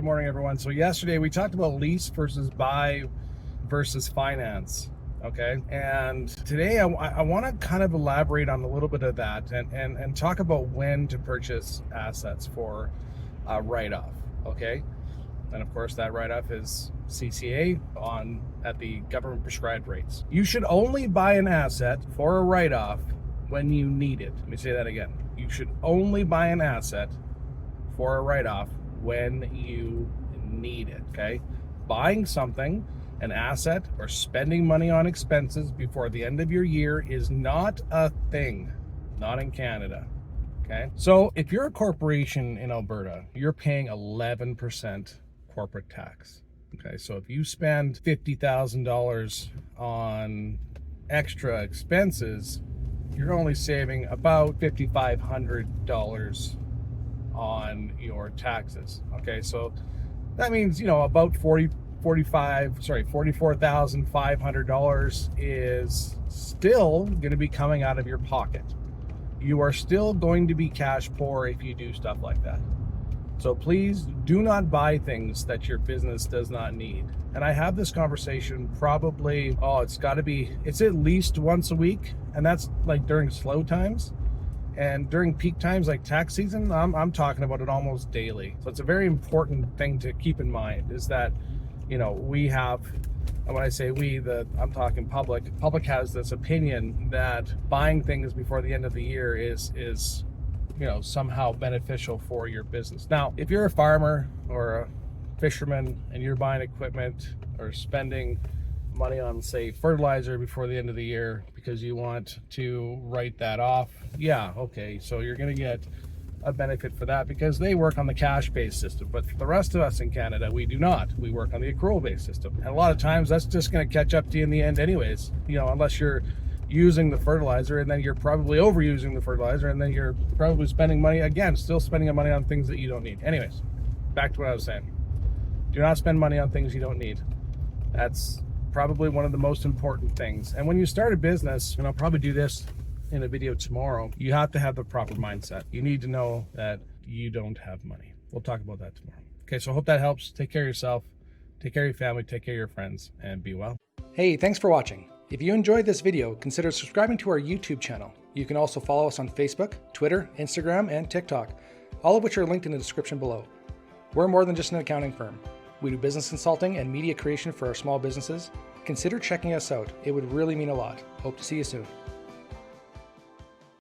Good morning, everyone. So yesterday we talked about lease versus buy versus finance. Okay. And today I want to kind of elaborate on a little bit of that and talk about when to purchase assets for a write-off. Okay. And of course that write-off is CCA at the government prescribed rates. You should only buy an asset for a write-off when you need it. Let me say that again. You should only buy an asset for a write-off when you need it. Okay. Buying something, an asset, or spending money on expenses before the end of your year is not a thing. Not in Canada. Okay. So if you're a corporation in Alberta, you're paying 11% corporate tax. Okay. So if you spend $50,000 on extra expenses, you're only saving about $5,500 on your taxes. Okay. So that means, about $44,500 is still going to be coming out of your pocket. You are still going to be cash poor if you do stuff like that. So please do not buy things that your business does not need. And I have this conversation probably, it's at least once a week. And that's like during slow times. And during peak times like tax season, I'm talking about it almost daily. So it's a very important thing to keep in mind is that, we have, and when I say I'm talking public has this opinion that buying things before the end of the year is somehow beneficial for your business. Now, if you're a farmer or a fisherman and you're buying equipment or spending money on, say, fertilizer before the end of the year because you want to write that off, yeah, okay, so you're going to get a benefit for that because they work on the cash-based system. But for the rest of us in Canada, we do not. We work on the accrual-based system. And a lot of times that's just going to catch up to you in the end anyways, unless you're using the fertilizer, and then you're probably overusing the fertilizer, and then you're probably spending money, again, still spending money on things that you don't need. Anyways, back to what I was saying. Do not spend money on things you don't need. That's probably one of the most important things. And when you start a business, and I'll probably do this in a video tomorrow, you have to have the proper mindset. You need to know that you don't have money. We'll talk about that tomorrow. Okay, so I hope that helps. Take care of yourself, take care of your family, take care of your friends, and be well. Hey, thanks for watching. If you enjoyed this video, consider subscribing to our YouTube channel. You can also follow us on Facebook, Twitter, Instagram, and TikTok, all of which are linked in the description below. We're more than just an accounting firm. We do business consulting and media creation for our small businesses. Consider checking us out. It would really mean a lot. Hope to see you soon.